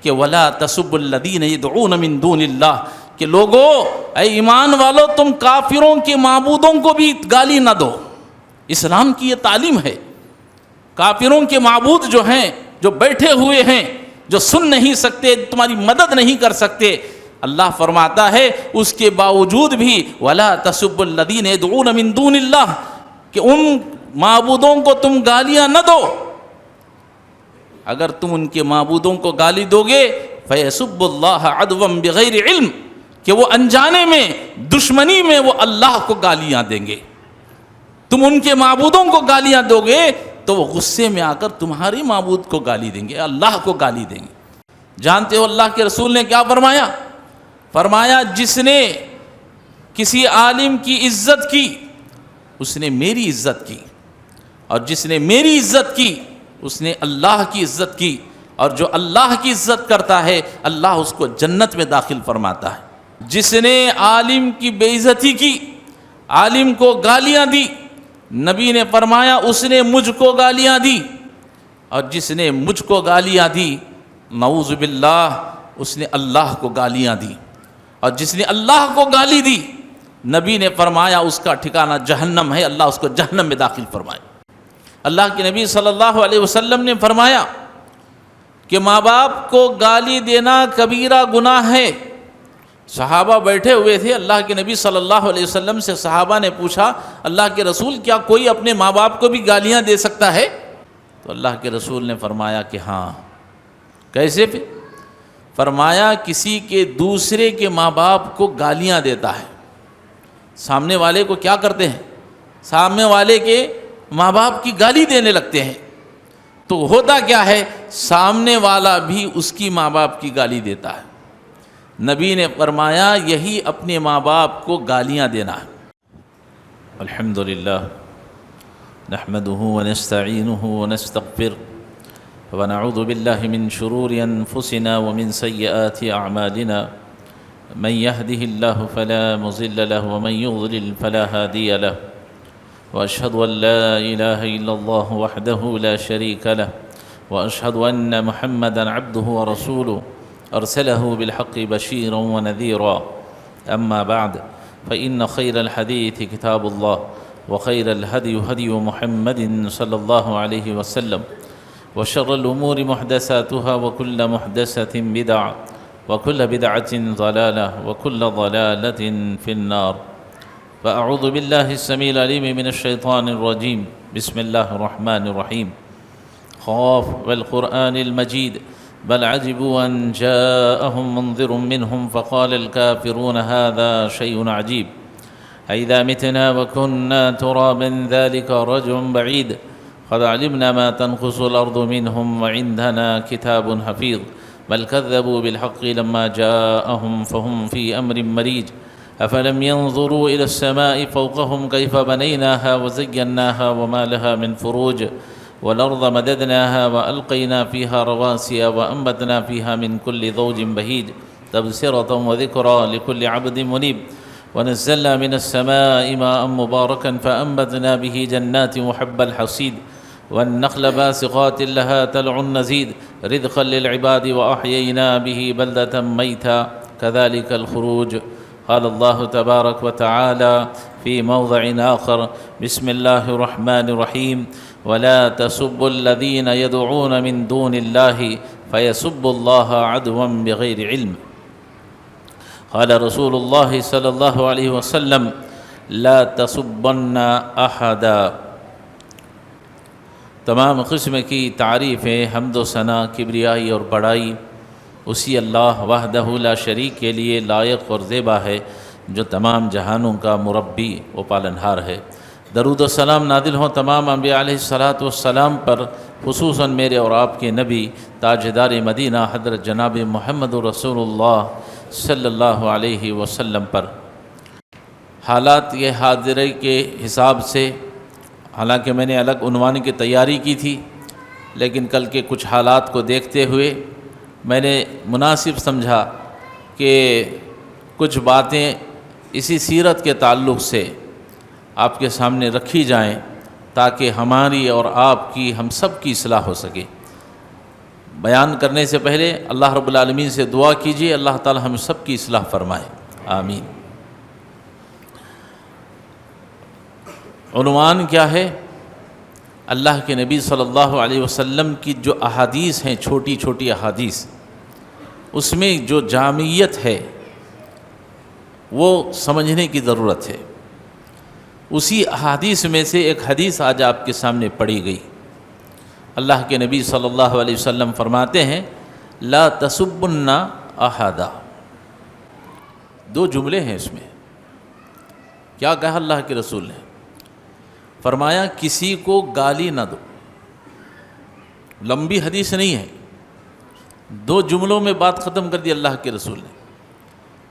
کہ وَلَا تَسُبُّوا الَّذِينَ يَدْعُونَ مِن دُونِ اللَّهِ، کہ لوگو اے ایمان والو تم کافروں کے معبودوں کو بھی گالی نہ دو۔ اسلام کی یہ تعلیم ہے۔ کافروں کے معبود جو ہیں، جو بیٹھے ہوئے ہیں، جو سن نہیں سکتے، تمہاری مدد نہیں کر سکتے، اللہ فرماتا ہے اس کے باوجود بھی وَلَا تَسُبُّوا الَّذِينَ يَدْعُونَ مِن دُونِ اللَّهِ، کہ ان معبودوں کو تم گالیاں نہ دو۔ اگر تم ان کے معبودوں کو گالی دو گے فَيَسُبُّ اللَّهَ عَدْوًا بِغَيْرِ عِلْمٍ، کہ وہ انجانے میں، دشمنی میں وہ اللہ کو گالیاں دیں گے۔ تم ان کے معبودوں کو گالیاں دو گے تو وہ غصے میں آ کر تمہارے معبود کو گالی دیں گے، اللہ کو گالی دیں گے۔ جانتے ہو اللہ کے رسول نے کیا فرمایا؟ فرمایا جس نے کسی عالم کی عزت کی اس نے میری عزت کی، اور جس نے میری عزت کی اس نے اللہ کی عزت کی، اور جو اللہ کی عزت کرتا ہے اللہ اس کو جنت میں داخل فرماتا ہے۔ جس نے عالم کی بے عزتی کی، عالم کو گالیاں دی، نبی نے فرمایا اس نے مجھ کو گالیاں دی، اور جس نے مجھ کو گالیاں دی نعوذ باللہ اس نے اللہ کو گالیاں دی، اور جس نے اللہ کو گالی دی نبی نے فرمایا اس کا ٹھکانہ جہنم ہے، اللہ اس کو جہنم میں داخل فرمائے۔ اللہ کے نبی صلی اللہ علیہ وسلم نے فرمایا کہ ماں باپ کو گالی دینا کبیرہ گناہ ہے۔ صحابہ بیٹھے ہوئے تھے، اللہ کے نبی صلی اللہ علیہ وسلم سے صحابہ نے پوچھا اللہ کے رسول کیا کوئی اپنے ماں باپ کو بھی گالیاں دے سکتا ہے؟ تو اللہ کے رسول نے فرمایا کہ ہاں۔ کیسے پہ؟ فرمایا کسی کے دوسرے کے ماں باپ کو گالیاں دیتا ہے۔ سامنے والے کو کیا کرتے ہیں؟ سامنے والے کے ماں باپ کی گالی دینے لگتے ہیں۔ تو ہوتا کیا ہے؟ سامنے والا بھی اس کی ماں باپ کی گالی دیتا ہے۔ نبی نے فرمایا یہی اپنے ماں باپ کو گالیاں دینا ہے۔ الحمدللہ نحمده ونستعینه ونستغفره ونعوذ باللہ من شرور انفسنا ومن سیئات اعمالنا من يهده الله فلا مضل له ومن يضلل فلا هادي له واشهد ان لا اله الا الله وحده لا شريك له واشهد ان محمدا عبده ورسوله ارسله بالحق بشيرا ونذيرا اما بعد فان خير الحديث كتاب الله وخير الهدي هدي محمد صلى الله عليه وسلم وشر الامور محدثاتها وكل محدثة بدعة وكل بدعة ضلالة وكل ضلالة في النار فأعوذ بالله السميع العليم من الشيطان الرجيم بسم الله الرحمن الرحيم خاف والقرآن المجيد بل عجبوا أن جاءهم منذر منهم فقال الكافرون هذا شيء عجيب أئذا متنا وكنا ترابا ذلك رجع بعيد قد علمنا ما تنقص الأرض منهم وعندنا كتاب حفيظ بل كذبوا بالحق لما جاءهم فهم في أمر مريج أفلم ينظروا إلى السماء فوقهم كيف بنيناها وزيناها وما لها من فروج والأرض مددناها وألقينا فيها رواسي وأنبتنا فيها من كل زوج بهيج تبصرة وذكرى لكل عبد منيب ونزلنا من السماء ماء مباركا فأنبتنا به جنات وحب الحصيد والنخل باسقات لها تلع نزيد رزقا للعباد وأحيينا به بلدة ميتا كذلك الخروج قال الله تبارك وتعالى في موضع آخر بسم الله الرحمن الرحيم ولا تسبوا الذين يدعون من دون الله فيسبوا الله عدوا بغير علم قال رسول الله صلى الله عليه وسلم لا تسبن أحدا۔ تمام قسم کی تعریفیں، حمد و ثنا، کبریائی اور بڑائی اسی اللہ وحدہ لا شریک کے لیے لائق اور زیبا ہے جو تمام جہانوں کا مربی و پالنہار ہے۔ درود و سلام نازل ہوں تمام انبیاء علیہ الصلاۃ والسلام پر، خصوصاً میرے اور آپ کے نبی تاجدار مدینہ حضرت جناب محمد رسول اللہ صلی اللہ علیہ وسلم پر۔ حالات یہ حاضرے کے حساب سے، حالانکہ میں نے الگ عنوان کی تیاری کی تھی، لیکن کل کے کچھ حالات کو دیکھتے ہوئے میں نے مناسب سمجھا کہ کچھ باتیں اسی سیرت کے تعلق سے آپ کے سامنے رکھی جائیں تاکہ ہماری اور آپ کی، ہم سب کی اصلاح ہو سکے۔ بیان کرنے سے پہلے اللہ رب العالمین سے دعا کیجیے، اللہ تعالی ہم سب کی اصلاح فرمائے، آمین۔ عنوان کیا ہے؟ اللہ کے نبی صلی اللہ علیہ وسلم کی جو احادیث ہیں، چھوٹی چھوٹی احادیث، اس میں جو جامعیت ہے وہ سمجھنے کی ضرورت ہے۔ اسی احادیث میں سے ایک حدیث آج آپ کے سامنے پڑھی گئی۔ اللہ کے نبی صلی اللہ علیہ وسلم فرماتے ہیں لا تسبن احدا۔ دو جملے ہیں اس میں۔ کیا کہا اللہ کے رسول نے؟ فرمایا کسی کو گالی نہ دو۔ لمبی حدیث نہیں ہے، دو جملوں میں بات ختم کر دی اللہ کے رسول نے۔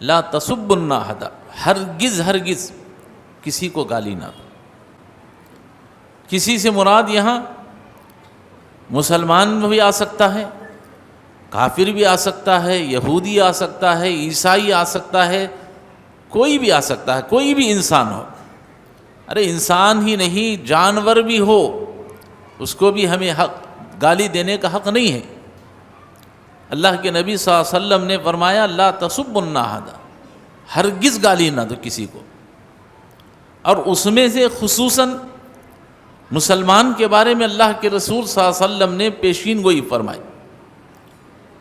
لا تسبن احدا، ہرگز ہرگز کسی کو گالی نہ دو۔ کسی سے مراد یہاں مسلمان بھی آ سکتا ہے، کافر بھی آ سکتا ہے، یہودی آ سکتا ہے، عیسائی آ سکتا ہے، کوئی بھی آ سکتا ہے، کوئی بھی انسان ہو۔ ارے انسان ہی نہیں، جانور بھی ہو، اس کو بھی ہمیں حق گالی دینے کا حق نہیں ہے۔ اللہ کے نبی صلی اللہ علیہ وسلم نے فرمایا لا تسبن احدا، ہرگز گالی نہ دو کسی کو۔ اور اس میں سے خصوصاً مسلمان کے بارے میں اللہ کے رسول صلی اللہ علیہ وسلم نے پیشین گوئی فرمائی،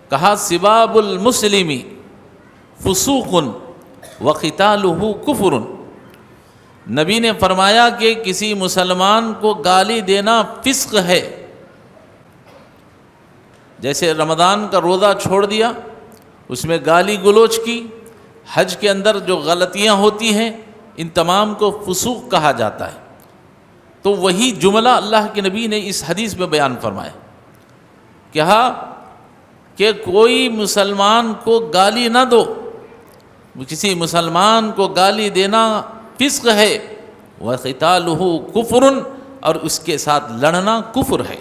کہا سباب المسلم فسوق وقتالہ کفر۔ نبی نے فرمایا کہ کسی مسلمان کو گالی دینا فسق ہے۔ جیسے رمضان کا روزہ چھوڑ دیا، اس میں گالی گلوچ کی، حج کے اندر جو غلطیاں ہوتی ہیں ان تمام کو فسوق کہا جاتا ہے۔ تو وہی جملہ اللہ کے نبی نے اس حدیث میں بیان فرمایا، کہا کہ کوئی مسلمان کو گالی نہ دو، کسی مسلمان کو گالی دینا فسق ہے، وقتالہ کفر، اور اس کے ساتھ لڑنا کفر ہے۔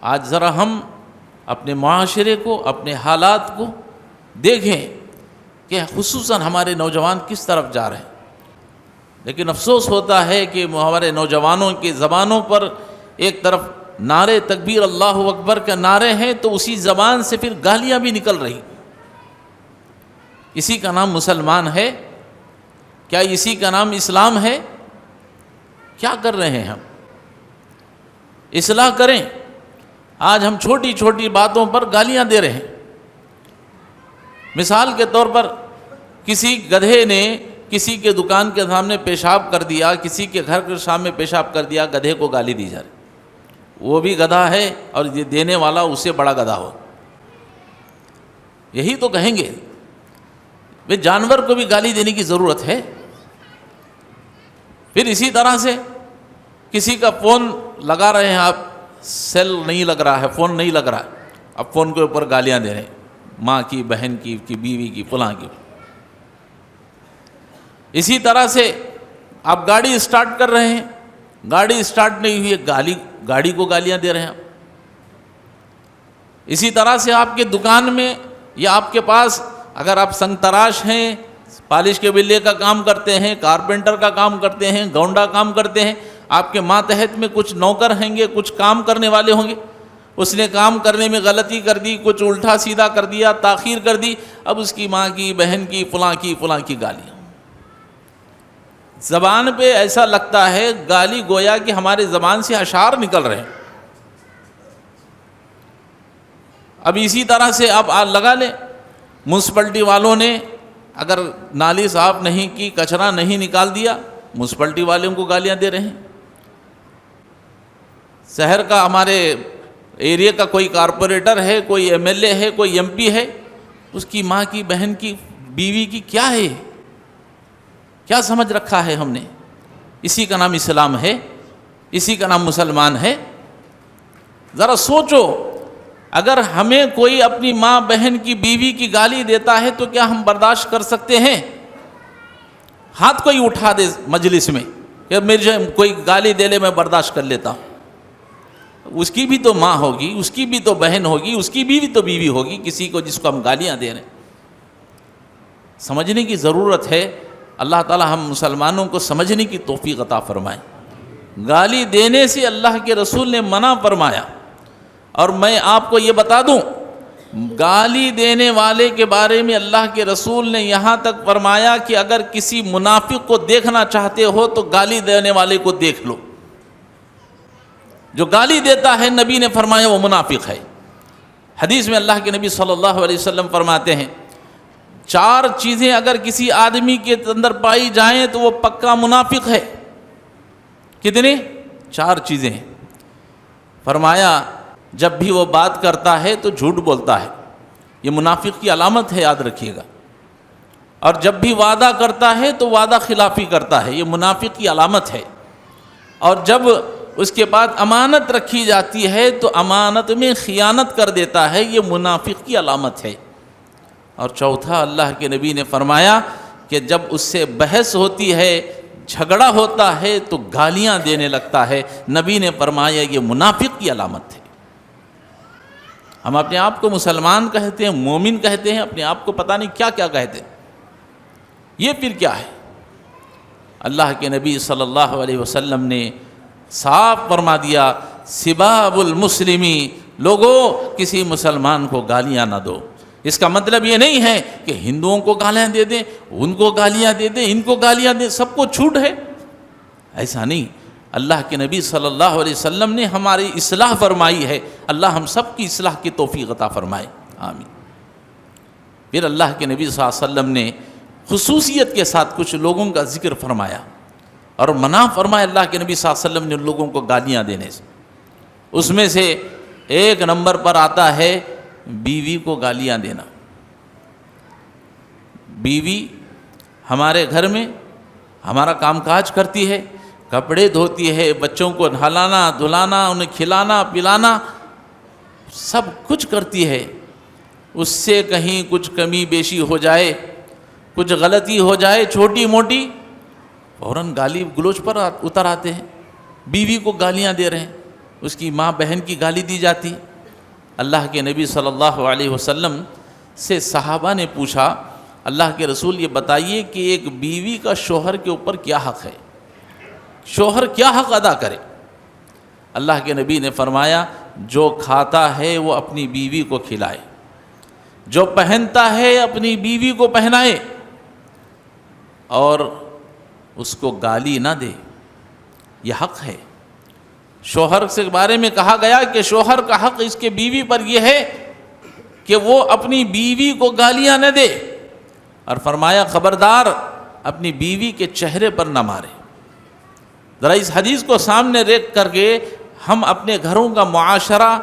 آج ذرا ہم اپنے معاشرے کو، اپنے حالات کو دیکھیں کہ خصوصاً ہمارے نوجوان کس طرف جا رہے ہیں۔ لیکن افسوس ہوتا ہے کہ ہمارے نوجوانوں کی زبانوں پر ایک طرف نعرے تکبیر اللہ اکبر کے نعرے ہیں، تو اسی زبان سے پھر گالیاں بھی نکل رہی۔ اسی کا نام مسلمان ہے؟ کیا اسی کا نام اسلام ہے؟ کیا کر رہے ہیں ہم؟ اصلاح کریں۔ آج ہم چھوٹی چھوٹی باتوں پر گالیاں دے رہے ہیں۔ مثال کے طور پر کسی گدھے نے کسی کے دکان کے سامنے پیشاب کر دیا، کسی کے گھر کے سامنے پیشاب کر دیا، گدھے کو گالی دی جا رہی۔ وہ بھی گدھا ہے اور یہ دینے والا اس سے بڑا گدھا ہو، یہی تو کہیں گے۔ بھئی جانور کو بھی گالی دینے کی ضرورت ہے؟ پھر اسی طرح سے کسی کا فون لگا رہے ہیں آپ، سیل نہیں لگ رہا ہے، فون نہیں لگ رہا ہے، اب فون کے اوپر گالیاں دے رہے ہیں، ماں کی، بہن کی، بیوی کی، فلاں کی۔ اسی طرح سے آپ گاڑی اسٹارٹ کر رہے ہیں، گاڑی اسٹارٹ نہیں ہوئی ہے، گاڑی کو گالیاں دے رہے ہیں آپ۔ اسی طرح سے آپ کے دکان میں یا آپ کے پاس اگر آپ سنگ تراش ہیں، پالش کے بلے کا کام کرتے ہیں، کارپینٹر کا کام کرتے ہیں، گونڈا کام کرتے ہیں، آپ کے ماتحت میں کچھ نوکر ہیں گے، کچھ کام کرنے والے ہوں گے، اس نے کام کرنے میں غلطی کر دی، کچھ الٹا سیدھا کر دیا، تاخیر کر دی، اب اس کی ماں کی، بہن کی، فلاں کی گالیاں۔ زبان پہ ایسا لگتا ہے گالی گویا کہ ہمارے زبان سے اشعار نکل رہے ہیں۔ اب اسی طرح سے آپ لگا لیں، میونسپلٹی والوں نے اگر نالی صاف نہیں کی، کچرا نہیں نکال دیا، میونسپلٹی والوں کو گالیاں دے رہے ہیں۔ شہر کا، ہمارے ایریا کا کوئی کارپوریٹر ہے، کوئی ایم ایل اے ہے، کوئی ایم پی ہے، اس کی ماں کی، بہن کی، بیوی کی کیا ہے؟ کیا سمجھ رکھا ہے ہم نے؟ اسی کا نام اسلام ہے؟ اسی کا نام مسلمان ہے؟ ذرا سوچو، اگر ہمیں کوئی اپنی ماں، بہن کی، بیوی کی گالی دیتا ہے تو کیا ہم برداشت کر سکتے ہیں؟ ہاتھ کوئی اٹھا دے مجلس میں کہ مجھے کوئی گالی دے لے میں برداشت کر لیتا ہوں۔ اس کی بھی تو ماں ہوگی، اس کی بھی تو بہن ہوگی، اس کی بھی تو بیوی ہوگی، کسی کو جس کو ہم گالیاں دے رہے ہیں۔ سمجھنے کی ضرورت ہے۔ اللہ تعالی ہم مسلمانوں کو سمجھنے کی توفیق عطا فرمائے۔ گالی دینے سے اللہ کے رسول نے منع فرمایا، اور میں آپ کو یہ بتا دوں، گالی دینے والے کے بارے میں اللہ کے رسول نے یہاں تک فرمایا کہ اگر کسی منافق کو دیکھنا چاہتے ہو تو گالی دینے والے کو دیکھ لو۔ جو گالی دیتا ہے نبی نے فرمایا وہ منافق ہے۔ حدیث میں اللہ کے نبی صلی اللہ علیہ وسلم فرماتے ہیں 4 چیزیں اگر کسی آدمی کے اندر پائی جائیں تو وہ پکا منافق ہے۔ کتنی؟ 4 چیزیں ہیں۔ فرمایا جب بھی وہ بات کرتا ہے تو جھوٹ بولتا ہے، یہ منافق کی علامت ہے، یاد رکھیے گا۔ اور جب بھی وعدہ کرتا ہے تو وعدہ خلافی کرتا ہے، یہ منافق کی علامت ہے۔ اور جب اس کے بعد امانت رکھی جاتی ہے تو امانت میں خیانت کر دیتا ہے، یہ منافق کی علامت ہے۔ اور چوتھا، اللہ کے نبی نے فرمایا کہ جب اس سے بحث ہوتی ہے، جھگڑا ہوتا ہے تو گالیاں دینے لگتا ہے۔ نبی نے فرمایا یہ منافق کی علامت ہے۔ ہم اپنے آپ کو مسلمان کہتے ہیں، مومن کہتے ہیں، اپنے آپ کو پتہ نہیں کیا کیا کہتے ہیں، یہ پھر کیا ہے؟ اللہ کے نبی صلی اللہ علیہ وسلم نے صاف فرما دیا سباب المسلمی، لوگوں کسی مسلمان کو گالیاں نہ دو۔ اس کا مطلب یہ نہیں ہے کہ ہندوؤں کو گالیاں دے دیں، ان کو گالیاں دے دیں، ان کو گالیاں دیں، سب کو چھوٹ ہے، ایسا نہیں۔ اللہ کے نبی صلی اللہ علیہ وسلم نے ہماری اصلاح فرمائی ہے، اللہ ہم سب کی اصلاح کی توفیق عطا فرمائے، آمین۔ پھر اللہ کے نبی صلی اللہ علیہ وسلم نے خصوصیت کے ساتھ کچھ لوگوں کا ذکر فرمایا اور منع فرمایا اللہ کے نبی صلی اللہ علیہ وسلم نے ان لوگوں کو گالیاں دینے سے۔ اس میں سے 1 نمبر پر آتا ہے بیوی کو گالیاں دینا۔ بیوی ہمارے گھر میں ہمارا کام کاج کرتی ہے، کپڑے دھوتی ہے، بچوں کو نہلانا دھلانا، انہیں کھلانا پلانا، سب کچھ کرتی ہے۔ اس سے کہیں کچھ کمی بیشی ہو جائے، کچھ غلطی ہو جائے چھوٹی موٹی، فوراً گالی گلوچ پر اتر آتے ہیں، بیوی کو گالیاں دے رہے ہیں، اس کی ماں بہن کی گالی دی جاتی۔ اللہ کے نبی صلی اللہ علیہ وسلم سے صحابہ نے پوچھا اللہ کے رسول یہ بتائیے کہ ایک بیوی کا شوہر کے اوپر کیا حق ہے، شوہر کیا حق ادا کرے؟ اللہ کے نبی نے فرمایا جو کھاتا ہے وہ اپنی بیوی کو کھلائے، جو پہنتا ہے اپنی بیوی کو پہنائے، اور اس کو گالی نہ دے، یہ حق ہے۔ شوہر کے بارے میں کہا گیا کہ شوہر کا حق اس کے بیوی پر یہ ہے کہ وہ اپنی بیوی کو گالیاں نہ دے، اور فرمایا خبردار اپنی بیوی کے چہرے پر نہ مارے۔ ذرا اس حدیث کو سامنے رکھ کر کے ہم اپنے گھروں کا معاشرہ،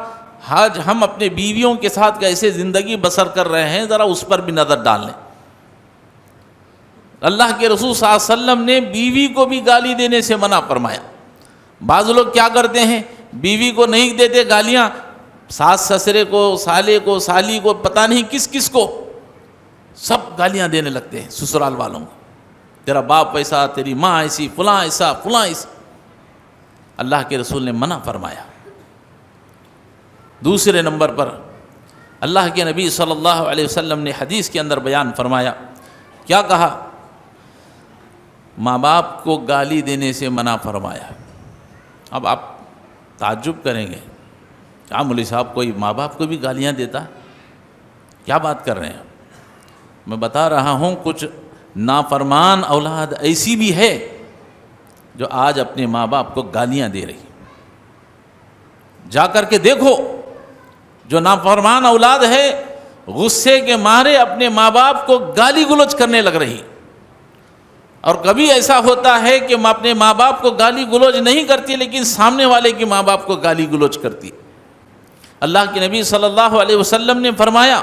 آج ہم اپنے بیویوں کے ساتھ کیسے زندگی بسر کر رہے ہیں، ذرا اس پر بھی نظر ڈال لیں۔ اللہ کے رسول صلی اللہ علیہ وسلم نے بیوی کو بھی گالی دینے سے منع فرمایا۔ بعض لوگ کیا کرتے ہیں، بیوی کو نہیں دیتے گالیاں، ساس سسرے کو، سالے کو، سالی کو، پتہ نہیں کس کس کو، سب گالیاں دینے لگتے ہیں سسرال والوں کو، تیرا باپ ایسا، تیری ماں ایسی، فلاں ایسا، فلاں ایسا۔ اللہ کے رسول نے منع فرمایا۔ دوسرے نمبر پر اللہ کے نبی صلی اللہ علیہ وسلم نے حدیث کے اندر بیان فرمایا، کیا کہا؟ ماں باپ کو گالی دینے سے منع فرمایا۔ اب آپ تعجب کریں گے، کیا مولوی صاحب کوئی ماں باپ کو بھی گالیاں دیتا ہے؟ کیا بات کر رہے ہیں؟ میں بتا رہا ہوں کچھ نافرمان اولاد ایسی بھی ہے جو آج اپنے ماں باپ کو گالیاں دے رہی۔ جا کر کے دیکھو، جو نافرمان اولاد ہے غصے کے مارے اپنے ماں باپ کو گالی گلوچ کرنے لگ رہی۔ اور کبھی ایسا ہوتا ہے کہ اپنے ماں باپ کو گالی گلوچ نہیں کرتی لیکن سامنے والے کے ماں باپ کو گالی گلوچ کرتی۔ اللہ کے نبی صلی اللہ علیہ وسلم نے فرمایا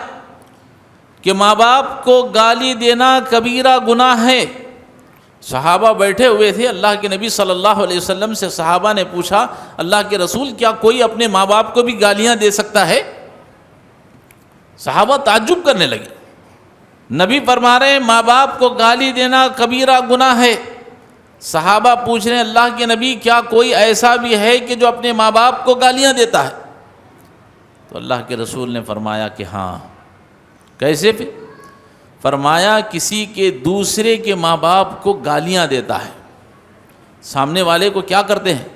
کہ ماں باپ کو گالی دینا کبیرہ گناہ ہے۔ صحابہ بیٹھے ہوئے تھے، اللہ کے نبی صلی اللہ علیہ وسلم سے صحابہ نے پوچھا اللہ کے رسول کیا کوئی اپنے ماں باپ کو بھی گالیاں دے سکتا ہے؟ صحابہ تعجب کرنے لگے۔ نبی فرما رہے ہیں ماں باپ کو گالی دینا کبیرہ گناہ ہے۔ صحابہ پوچھ رہے ہیں اللہ کے نبی کیا کوئی ایسا بھی ہے کہ جو اپنے ماں باپ کو گالیاں دیتا ہے؟ تو اللہ کے رسول نے فرمایا کہ ہاں۔ کیسے پہ؟ فرمایا کسی کے دوسرے کے ماں باپ کو گالیاں دیتا ہے۔ سامنے والے کو کیا کرتے ہیں؟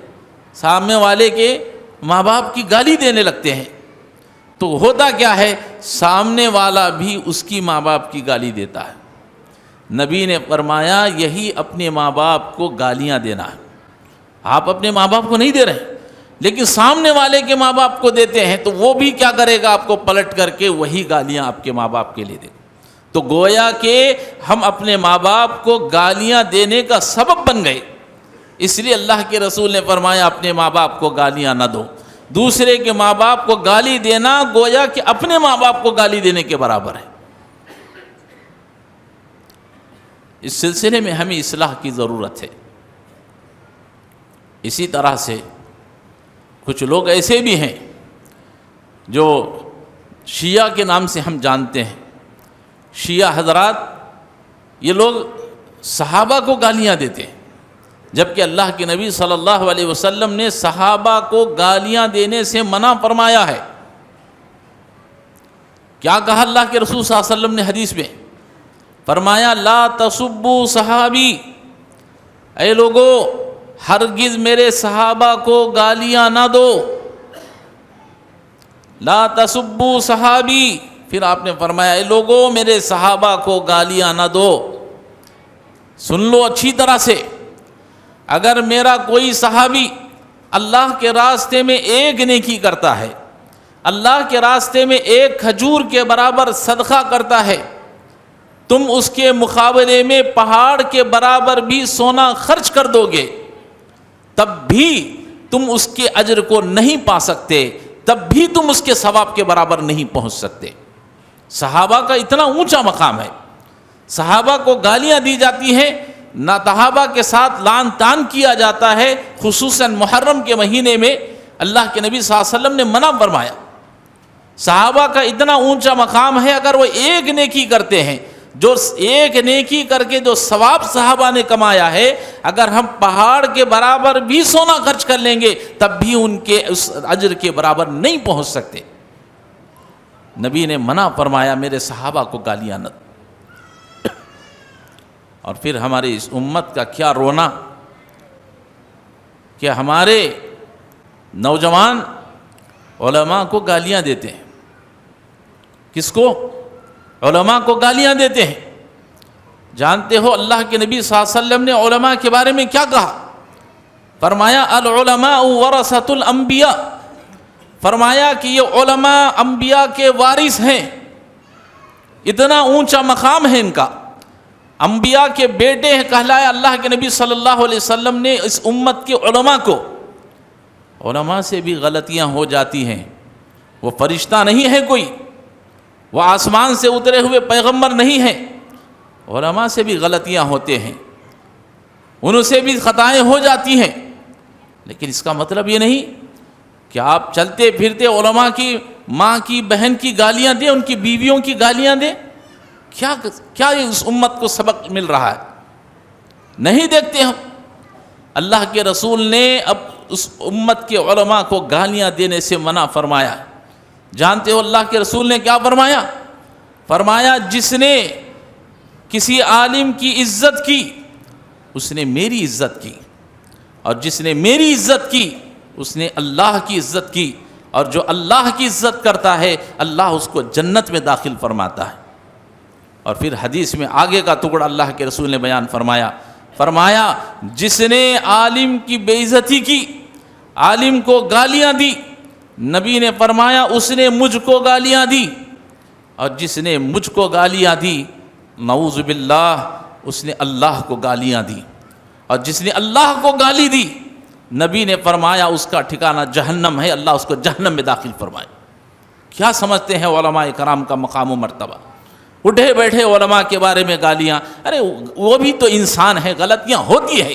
سامنے والے کے ماں باپ کی گالی دینے لگتے ہیں۔ تو ہوتا کیا ہے، سامنے والا بھی اس کی ماں باپ کی گالی دیتا ہے۔ نبی نے فرمایا یہی اپنے ماں باپ کو گالیاں دینا ہے۔ آپ اپنے ماں باپ کو نہیں دے رہے لیکن سامنے والے کے ماں باپ کو دیتے ہیں، تو وہ بھی کیا کرے گا، آپ کو پلٹ کر کے وہی گالیاں آپ کے ماں باپ کے لیے دے گا۔ تو گویا کہ ہم اپنے ماں باپ کو گالیاں دینے کا سبب بن گئے، اس لیے اللہ کے رسول نے فرمایا اپنے ماں باپ کو گالیاں نہ دو۔ دوسرے کے ماں باپ کو گالی دینا گویا کہ اپنے ماں باپ کو گالی دینے کے برابر ہے۔ اس سلسلے میں ہمیں اصلاح کی ضرورت ہے۔ اسی طرح سے کچھ لوگ ایسے بھی ہیں جو شیعہ کے نام سے ہم جانتے ہیں، شیعہ حضرات، یہ لوگ صحابہ کو گالیاں دیتے ہیں، جبکہ اللہ کے نبی صلی اللہ علیہ وسلم نے صحابہ کو گالیاں دینے سے منع فرمایا ہے۔ کیا کہا اللہ کے رسول صلی اللہ علیہ وسلم نے حدیث میں؟ فرمایا لا تسبوا صحابی، اے لوگو ہرگز میرے صحابہ کو گالیاں نہ دو۔ لا تسبوا صحابی، پھر آپ نے فرمایا اے لوگو میرے صحابہ کو گالیاں نہ دو۔ سن لو اچھی طرح سے، اگر میرا کوئی صحابی اللہ کے راستے میں ایک نیکی کرتا ہے، اللہ کے راستے میں ایک کھجور کے برابر صدقہ کرتا ہے، تم اس کے مقابلے میں پہاڑ کے برابر بھی سونا خرچ کر دو گے، تب بھی تم اس کے اجر کو نہیں پا سکتے، تب بھی تم اس کے ثواب کے برابر نہیں پہنچ سکتے۔ صحابہ کا اتنا اونچا مقام ہے، صحابہ کو گالیاں دی جاتی ہیں، ناتحابہ کے ساتھ لعن طعن کیا جاتا ہے، خصوصاً محرم کے مہینے میں اللہ کے نبی صلی اللہ علیہ وسلم نے منع فرمایا۔ صحابہ کا اتنا اونچا مقام ہے، اگر وہ ایک نیکی کرتے ہیں، جو ایک نیکی کر کے جو ثواب صحابہ نے کمایا ہے، اگر ہم پہاڑ کے برابر بھی سونا خرچ کر لیں گے تب بھی ان کے اس اجر کے برابر نہیں پہنچ سکتے۔ نبی نے منع فرمایا میرے صحابہ کو گالیاں نہ۔ اور پھر ہماری اس امت کا کیا رونا کہ ہمارے نوجوان علماء کو گالیاں دیتے ہیں۔ کس کو؟ علماء کو گالیاں دیتے ہیں۔ جانتے ہو اللہ کے نبی صلی اللہ علیہ وسلم نے علماء کے بارے میں کیا کہا؟ فرمایا العلماء ورثۃ الانبیاء، فرمایا کہ یہ علماء انبیاء کے وارث ہیں، اتنا اونچا مقام ہے ان کا، انبیاء کے بیٹے ہیں کہلایا اللہ کے نبی صلی اللہ علیہ وسلم نے اس امت کے علماء کو۔ علماء سے بھی غلطیاں ہو جاتی ہیں، وہ فرشتہ نہیں ہے کوئی، وہ آسمان سے اترے ہوئے پیغمبر نہیں ہیں، علماء سے بھی غلطیاں ہوتے ہیں، ان سے بھی خطائیں ہو جاتی ہیں، لیکن اس کا مطلب یہ نہیں کہ آپ چلتے پھرتے علماء کی ماں کی بہن کی گالیاں دیں، ان کی بیویوں کی گالیاں دیں۔ کیا اس امت کو سبق مل رہا ہے؟ نہیں دیکھتے ہم۔ اللہ کے رسول نے اب اس امت کے علماء کو گالیاں دینے سے منع فرمایا۔ جانتے ہو اللہ کے رسول نے کیا فرمایا؟ فرمایا جس نے کسی عالم کی عزت کی اس نے میری عزت کی، اور جس نے میری عزت کی اس نے اللہ کی عزت کی، اور جو اللہ کی عزت کرتا ہے اللہ اس کو جنت میں داخل فرماتا ہے۔ اور پھر حدیث میں آگے کا ٹکڑا اللہ کے رسول نے بیان فرمایا جس نے عالم کی بے عزتی کی، عالم کو گالیاں دی، نبی نے فرمایا اس نے مجھ کو گالیاں دی، اور جس نے مجھ کو گالیاں دی نعوذ باللہ اس نے اللہ کو گالیاں دی، اور جس نے اللہ کو گالی دی نبی نے فرمایا اس کا ٹھکانہ جہنم ہے، اللہ اس کو جہنم میں داخل فرمائے۔ کیا سمجھتے ہیں علماء کرام کا مقام و مرتبہ؟ اٹھے بیٹھے علماء کے بارے میں گالیاں، ارے وہ بھی تو انسان ہے، غلطیاں ہوتی ہے،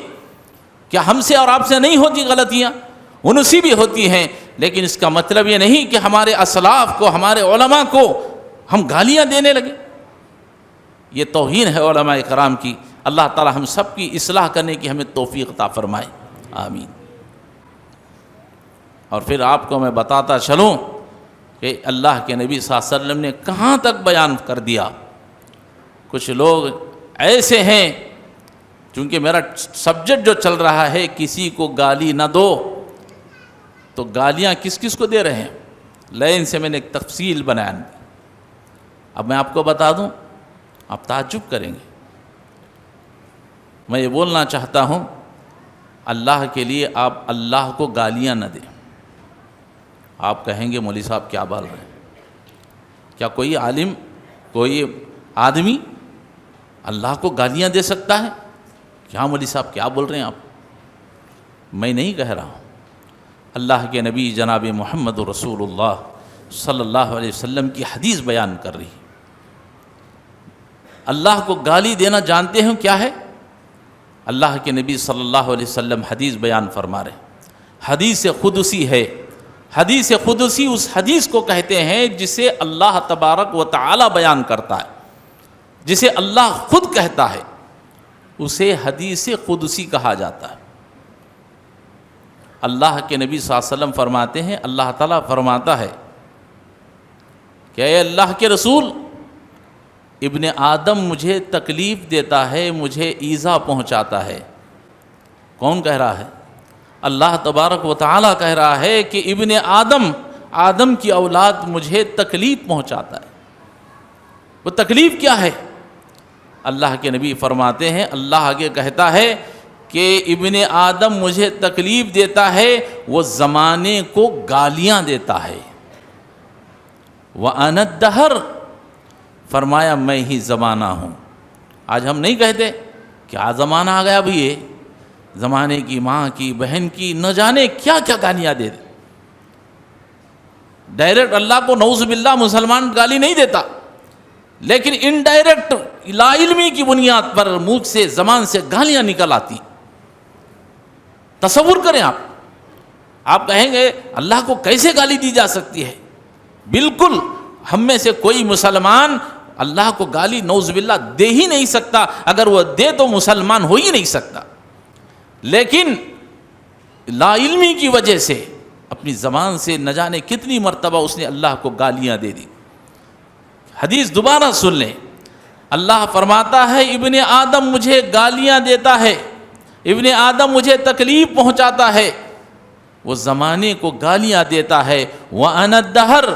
کیا ہم سے اور آپ سے نہیں ہوتی غلطیاں؟ ان سے بھی ہوتی ہیں، لیکن اس کا مطلب یہ نہیں کہ ہمارے اسلاف کو، ہمارے علماء کو ہم گالیاں دینے لگے۔ یہ توہین ہے علماء کرام کی۔ اللہ تعالی ہم سب کی اصلاح کرنے کی ہمیں توفیق عطا فرمائے، آمین۔ اور پھر آپ کو میں بتاتا چلوں کہ اللہ کے نبی صلی اللہ علیہ وسلم نے کہاں تک بیان کر دیا۔ کچھ لوگ ایسے ہیں، چونکہ میرا سبجیکٹ جو چل رہا ہے کسی کو گالی نہ دو، تو گالیاں کس کس کو دے رہے ہیں؟ لین سے میں نے ایک تفصیل بیان کی. اب میں آپ کو بتا دوں, آپ تعجب کریں گے. میں یہ بولنا چاہتا ہوں, اللہ کے لیے آپ اللہ کو گالیاں نہ دیں. آپ کہیں گے مولوی صاحب کیا بول رہے ہیں؟ کیا کوئی عالم, کوئی آدمی اللہ کو گالیاں دے سکتا ہے؟ کیا مولوی صاحب کیا بول رہے ہیں آپ؟ میں نہیں کہہ رہا ہوں, اللہ کے نبی جناب محمد رسول اللہ صلی اللہ علیہ وسلم کی حدیث بیان کر رہی. اللہ کو گالی دینا جانتے ہیں کیا ہے؟ اللہ کے نبی صلی اللہ علیہ وسلم حدیث بیان فرما رہے ہیں. حدیث قدسی ہے. حدیث قدسی اس حدیث کو کہتے ہیں جسے اللہ تبارک و تعالی بیان کرتا ہے, جسے اللہ خود کہتا ہے, اسے حدیث قدسی کہا جاتا ہے. اللہ کے نبی صلی اللہ علیہ وسلم فرماتے ہیں, اللہ تعالیٰ فرماتا ہے کہ اے اللہ کے رسول, ابن آدم مجھے تکلیف دیتا ہے, مجھے ایذا پہنچاتا ہے. کون کہہ رہا ہے؟ اللہ تبارک و تعالیٰ کہہ رہا ہے کہ ابن آدم کی اولاد مجھے تکلیف پہنچاتا ہے. وہ تکلیف کیا ہے؟ اللہ کے نبی فرماتے ہیں, اللہ آگے کہتا ہے کہ ابن آدم مجھے تکلیف دیتا ہے, وہ زمانے کو گالیاں دیتا ہے. وَأَنَا الدَّهْرُ, فرمایا میں ہی زمانہ ہوں. آج ہم نہیں کہتے کیا زمانہ آ گیا ابھی, یہ زمانے کی ماں کی بہن کی نہ جانے کیا کیا گالیاں دے دے. ڈائریکٹ اللہ کو نعوذ باللہ مسلمان گالی نہیں دیتا, لیکن انڈائریکٹ لا علمی کی بنیاد پر منہ سے زبان سے گالیاں نکل آتی. تصور کریں آپ کہیں گے اللہ کو کیسے گالی دی جا سکتی ہے؟ بالکل, ہم میں سے کوئی مسلمان اللہ کو گالی نعوذ باللہ دے ہی نہیں سکتا. اگر وہ دے تو مسلمان ہو ہی نہیں سکتا. لیکن لا علمی کی وجہ سے اپنی زبان سے نہ جانے کتنی مرتبہ اس نے اللہ کو گالیاں دے دی. حدیث دوبارہ سن لیں, اللہ فرماتا ہے ابن آدم مجھے گالیاں دیتا ہے, ابن آدم مجھے تکلیف پہنچاتا ہے, وہ زمانے کو گالیاں دیتا ہے. وَأَنَا الدَّهْرُ,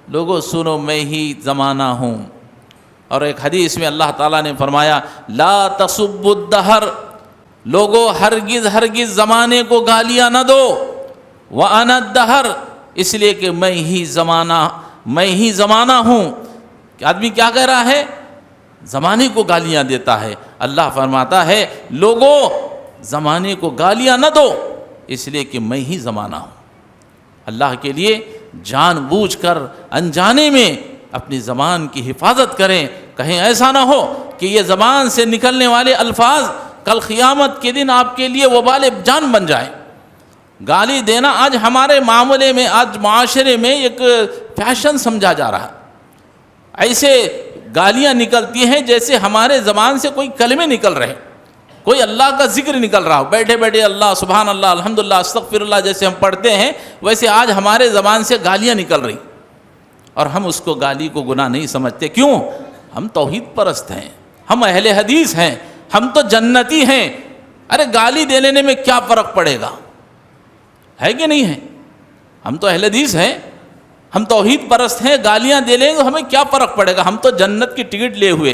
لوگوں سنو میں ہی زمانہ ہوں. اور ایک حدیث میں اللہ تعالیٰ نے فرمایا لا تسبوا الدہر, لوگوں ہرگز زمانے کو گالیاں نہ دو. وَأَنَا الدَّهْرُ, اس لیے کہ میں ہی زمانہ ہوں. کہ آدمی کیا کہہ رہا ہے؟ زمانے کو گالیاں دیتا ہے. اللہ فرماتا ہے لوگوں زمانے کو گالیاں نہ دو, اس لیے کہ میں ہی زمانہ ہوں. اللہ کے لیے جان بوجھ کر انجانے میں اپنی زبان کی حفاظت کریں. کہیں ایسا نہ ہو کہ یہ زبان سے نکلنے والے الفاظ کل قیامت کے دن آپ کے لیے وبال جان بن جائیں. گالی دینا آج ہمارے معاملے میں, آج معاشرے میں ایک فیشن سمجھا جا رہا ہے. ایسے گالیاں نکلتی ہیں جیسے ہمارے زبان سے کوئی کلمے نکل رہے, کوئی اللہ کا ذکر نکل رہا ہو. بیٹھے بیٹھے اللہ سبحان اللہ الحمدللہ استغفر اللہ جیسے ہم پڑھتے ہیں, ویسے آج ہمارے زبان سے گالیاں نکل رہی, اور ہم اس کو گالی کو گناہ نہیں سمجھتے. کیوں؟ ہم توحید پرست ہیں, ہم اہل حدیث ہیں, ہم تو جنتی ہیں. ارے گالی دے لینے میں کیا فرق پڑے گا, ہے کہ نہیں ہے؟ ہم تو اہل حدیث ہیں, ہم توحید پرست ہیں, گالیاں دے لیں گے ہمیں کیا فرق پڑے گا, ہم تو جنت کی ٹکٹ لے ہوئے.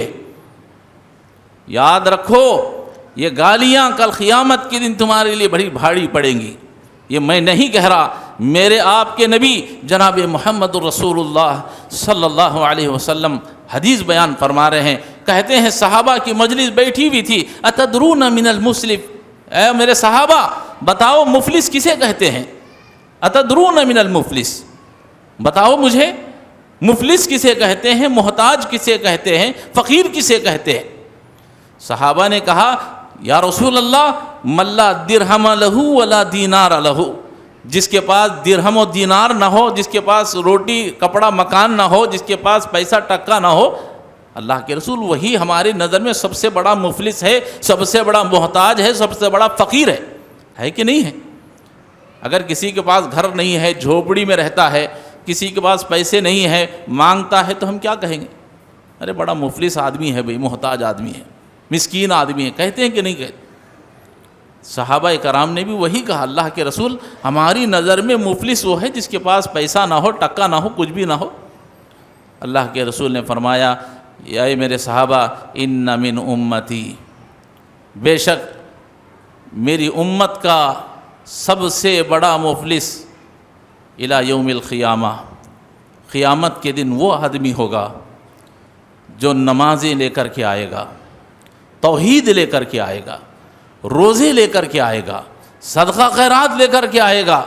یاد رکھو یہ گالیاں کل قیامت کے دن تمہارے لیے بڑی بھاری پڑیں گی. یہ میں نہیں کہہ رہا, میرے آپ کے نبی جناب محمد رسول اللہ صلی اللہ علیہ وسلم حدیث بیان فرما رہے ہیں. کہتے ہیں صحابہ کی مجلس بیٹھی ہوئی تھی, اتدرون من المفلس, اے میرے صحابہ بتاؤ مفلس کسے کہتے ہیں؟ اتدرون من المفلس, بتاؤ مجھے مفلس کسے کہتے ہیں, محتاج کسے کہتے ہیں, فقیر کسے کہتے ہیں؟ صحابہ نے کہا یا رسول اللہ من لا درہم لہ ولا دینار لہ, جس کے پاس درہم و دینار نہ ہو, جس کے پاس روٹی کپڑا مکان نہ ہو, جس کے پاس پیسہ ٹکا نہ ہو. اللہ کے رسول وہی ہماری نظر میں سب سے بڑا مفلس ہے, سب سے بڑا محتاج ہے, سب سے بڑا فقیر ہے کہ نہیں ہے؟ اگر کسی کے پاس گھر نہیں ہے, جھوپڑی میں رہتا ہے, کسی کے پاس پیسے نہیں ہے, مانگتا ہے, تو ہم کیا کہیں گے؟ ارے بڑا مفلس آدمی ہے بھئی, محتاج آدمی ہے, مسکین آدمی ہے, کہتے ہیں کہ نہیں کہتے؟ صحابہ کرام نے بھی وہی کہا، اللہ کے رسول ہماری نظر میں مفلس وہ ہے جس کے پاس پیسہ نہ ہو، ٹکا نہ ہو، کچھ بھی نہ ہو۔ اللہ کے رسول نے فرمایا، اے میرے صحابہ، ان من امتی، بے شک میری امت کا سب سے بڑا مفلس الی یوم القیامہ، قیامت کے دن وہ آدمی ہوگا جو نمازیں لے کر کے آئے گا، توحید لے کر کے آئے گا، روزے لے کر کے آئے گا، صدقہ خیرات لے کر کے آئے گا،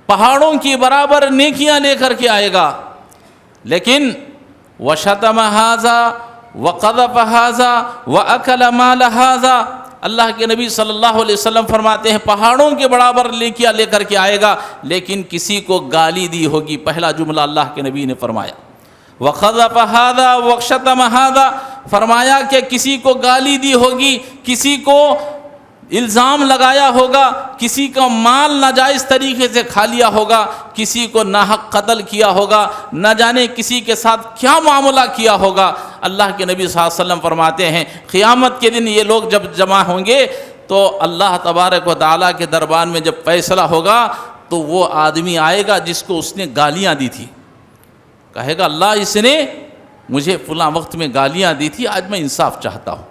پہاڑوں کی برابر نیکیاں لے کر کے آئے گا، لیکن وشتم ھذا وقذف ھذا واکل مال ھذا، اللہ کے نبی صلی اللہ علیہ وسلم فرماتے ہیں پہاڑوں کے برابر نیکیاں لے کر کے آئے گا، لیکن کسی کو گالی دی ہوگی۔ پہلا جملہ اللہ کے نبی نے فرمایا، وقذف ھذا وشتم ھذا، فرمایا کہ کسی کو گالی دی ہوگی، کسی کو الزام لگایا ہوگا، کسی کا مال ناجائز طریقے سے کھا لیا ہوگا، کسی کو ناحق قتل کیا ہوگا، نہ جانے کسی کے ساتھ کیا معاملہ کیا ہوگا۔ اللہ کے نبی صلی اللہ علیہ وسلم فرماتے ہیں قیامت کے دن یہ لوگ جب جمع ہوں گے تو اللہ تبارک و تعالیٰ کے دربار میں جب فیصلہ ہوگا تو وہ آدمی آئے گا جس کو اس نے گالیاں دی تھی، کہے گا اللہ اس نے مجھے فلاں وقت میں گالیاں دی تھی، آج میں انصاف چاہتا ہوں۔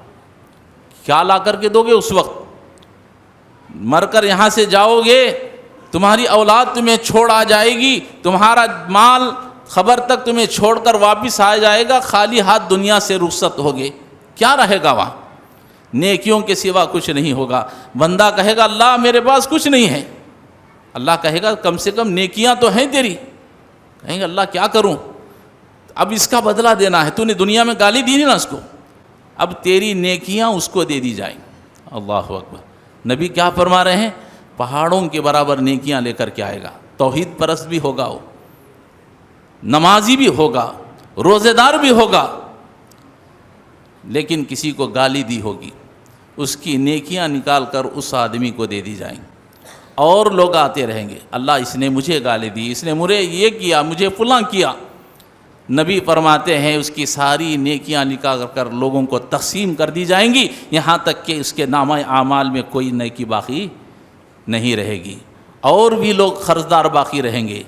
کیا لا کر کے دو گے؟ اس وقت مر کر یہاں سے جاؤ گے، تمہاری اولاد تمہیں چھوڑ آ جائے گی، تمہارا مال خبر تک تمہیں چھوڑ کر واپس آ جائے گا، خالی ہاتھ دنیا سے رخصت ہوگے، کیا رہے گا وہاں؟ نیکیوں کے سوا کچھ نہیں ہوگا۔ بندہ کہے گا اللہ میرے پاس کچھ نہیں ہے، اللہ کہے گا کم سے کم نیکیاں تو ہیں تیری، کہیں گے اللہ کیا کروں، اب اس کا بدلہ دینا ہے، تو نے دنیا میں گالی دی نہیں نا اس کو، اب تیری نیکیاں اس کو دے دی جائیں۔ اللہ اکبر۔ نبی کیا فرما رہے ہیں؟ پہاڑوں کے برابر نیکیاں لے کر کے آئے گا، توحید پرست بھی ہوگا، وہ نمازی بھی ہوگا، روزے دار بھی ہوگا، لیکن کسی کو گالی دی ہوگی، اس کی نیکیاں نکال کر اس آدمی کو دے دی جائیں، اور لوگ آتے رہیں گے اللہ اس نے مجھے گالی دی، اس نے مجھے یہ کیا، مجھے فلاں کیا۔ نبی فرماتے ہیں اس کی ساری نیکیاں نکال کر لوگوں کو تقسیم کر دی جائیں گی، یہاں تک کہ اس کے نامہ اعمال میں کوئی نیکی باقی نہیں رہے گی، اور بھی لوگ قرضدار باقی رہیں گے،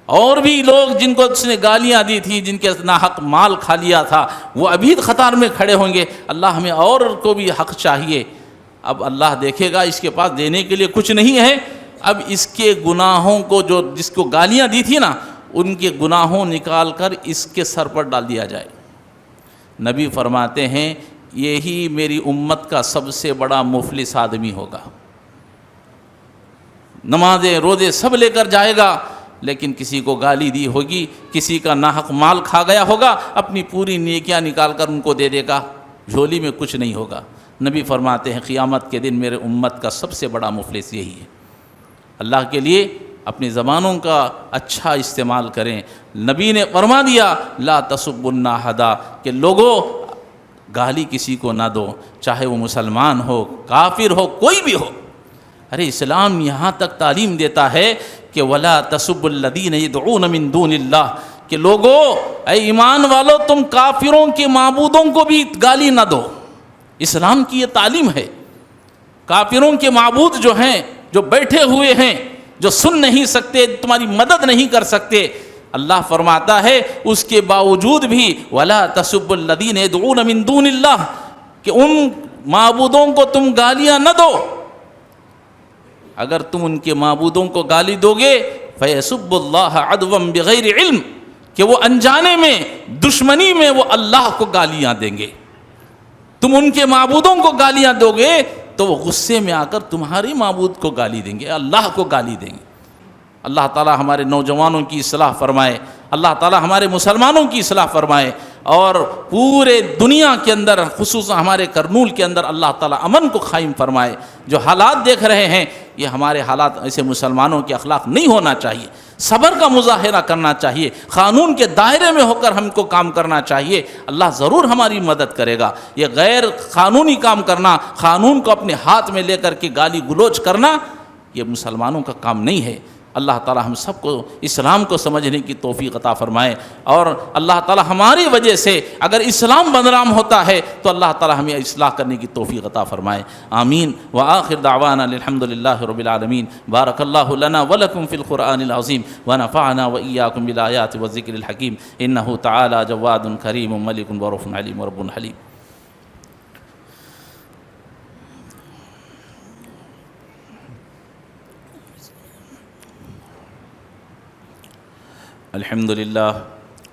اور بھی لوگ جن کو اس نے گالیاں دی تھی، جن کے ناحق مال کھا لیا تھا، وہ ابھی قطار میں کھڑے ہوں گے، اللہ ہمیں اور کو بھی حق چاہیے۔ اب اللہ دیکھے گا اس کے پاس دینے کے لیے کچھ نہیں ہے، اب اس کے گناہوں کو جو جس کو گالیاں دی تھی نا، ان کے گناہوں نکال کر اس کے سر پر ڈال دیا جائے۔ نبی فرماتے ہیں یہی میری امت کا سب سے بڑا مفلس آدمی ہوگا، نمازیں روزے سب لے کر جائے گا، لیکن کسی کو گالی دی ہوگی، کسی کا ناحق مال کھا گیا ہوگا، اپنی پوری نیکیاں نکال کر ان کو دے دے گا، جھولی میں کچھ نہیں ہوگا۔ نبی فرماتے ہیں قیامت کے دن میرے امت کا سب سے بڑا مفلس یہی ہے۔ اللہ کے لیے اپنی زبانوں کا اچھا استعمال کریں۔ نبی نے فرما دیا لا تسبوا الناحدا، کہ لوگوں گالی کسی کو نہ دو، چاہے وہ مسلمان ہو، کافر ہو، کوئی بھی ہو۔ ارے اسلام یہاں تک تعلیم دیتا ہے کہ ولا تسبوا الذین یدعون من دون اللہ، کہ لوگوں اے ایمان والو تم کافروں کے معبودوں کو بھی گالی نہ دو۔ اسلام کی یہ تعلیم ہے۔ کافروں کے معبود جو ہیں، جو بیٹھے ہوئے ہیں، جو سن نہیں سکتے، تمہاری مدد نہیں کر سکتے، اللہ فرماتا ہے اس کے باوجود بھی وَلَا تَسُبُّوا الَّذِينَ يَدْعُونَ مِن دُونِ اللَّهِ، کہ ان معبودوں کو تم گالیاں نہ دو۔ اگر تم ان کے معبودوں کو گالی دو گے فَيَسُبُّ اللَّهَ عَدْوًا بِغَيْرِ عِلْمٍ، کہ وہ انجانے میں، دشمنی میں وہ اللہ کو گالیاں دیں گے۔ تم ان کے معبودوں کو گالیاں دو گے تو وہ غصے میں آ کر تمہاری معبود کو گالی دیں گے، اللہ کو گالی دیں گے۔ اللہ تعالی ہمارے نوجوانوں کی اصلاح فرمائے، اللہ تعالی ہمارے مسلمانوں کی اصلاح فرمائے، اور پورے دنیا کے اندر خصوصاً ہمارے کرنول کے اندر اللہ تعالی امن کو قائم فرمائے۔ جو حالات دیکھ رہے ہیں یہ ہمارے حالات ایسے مسلمانوں کے اخلاق نہیں ہونا چاہیے، صبر کا مظاہرہ کرنا چاہیے، قانون کے دائرے میں ہو کر ہم کو کام کرنا چاہیے، اللہ ضرور ہماری مدد کرے گا۔ یہ غیر قانونی کام کرنا، قانون کو اپنے ہاتھ میں لے کر کے گالی گلوچ کرنا، یہ مسلمانوں کا کام نہیں ہے۔ اللہ تعالی ہم سب کو اسلام کو سمجھنے کی توفیق عطا فرمائے، اور اللہ تعالی ہماری وجہ سے اگر اسلام بدنام ہوتا ہے تو اللہ تعالی ہمیں اصلاح کرنے کی توفیق عطا فرمائے، آمین۔ وآخر دعوانا الحمد للہ رب العالمین۔ بارک اللہ لنا ولکم فی القرآن العظیم ونفعنا وإیاکم بالآیات والذکر الحکیم، انہ تعالی جواد کریم ملک ورؤوف علیم ورب حلیم۔ الحمد للہ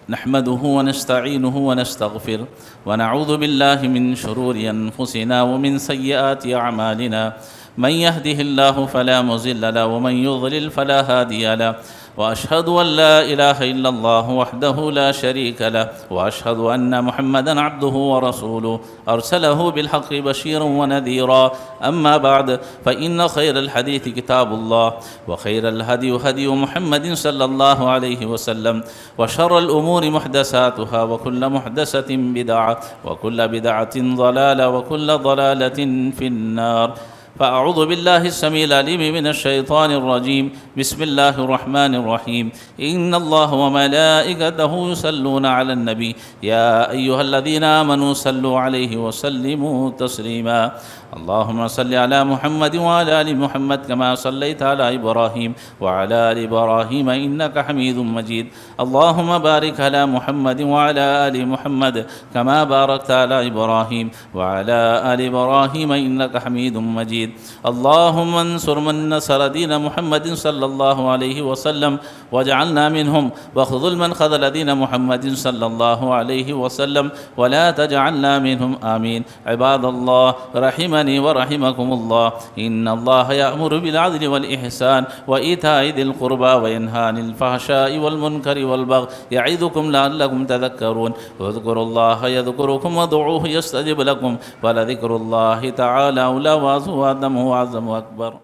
نحمده ونستعینه ونستغفر ونعوذ باللہ من شرور انفسنا ومن سیئات اعمالنا، من يهده الله فلا مضل له ومن يضلل فلا هادي له، وأشهد أن لا إله إلا الله وحده لا شريك له، وأشهد أن محمدا عبده ورسوله أرسله بالحق بشيرا ونذيرا، أما بعد فإن خير الحديث كتاب الله، وخير الهدي هدي محمد صلى الله عليه وسلم، وشر الأمور محدثاتها وكل محدثة بدعة وكل بدعة ضلالة وكل ضلالة في النار۔ فأعوذ بالله السميع العليم من الشيطان الرجيم، بسم الله الرحمن الرحيم، إن الله وملائكته يصلون على النبي يا أيها الذين آمنوا صلوا عليه وسلموا تسليما، اللهم صل على محمد وعلى آل محمد كما صليت على إبراهيم وعلى آل إبراهيم إنك حميد مجيد، اللهم بارك على محمد وعلى آل محمد كما باركت على إبراهيم وعلى آل إبراهيم إنك حميد مجيد، اللهم انصر من نصر دين محمد صلى الله عليه وسلم واجعلنا منهم، وخذل من خذل دين محمد صلى الله عليه وسلم ولا تجعلنا منهم، آمين۔ عباد الله رحمني ورحمكم الله، إن الله يأمر بالعدل والإحسان وإيتاء ذي القربى وينهى عن الفحشاء والمنكر والبغي يعظكم لعلكم تذكرون، واذكروا الله يذكركم وادعوه يستجب لكم، ولذكر الله تعالى أولى وأعظم وأعظم وأكبر۔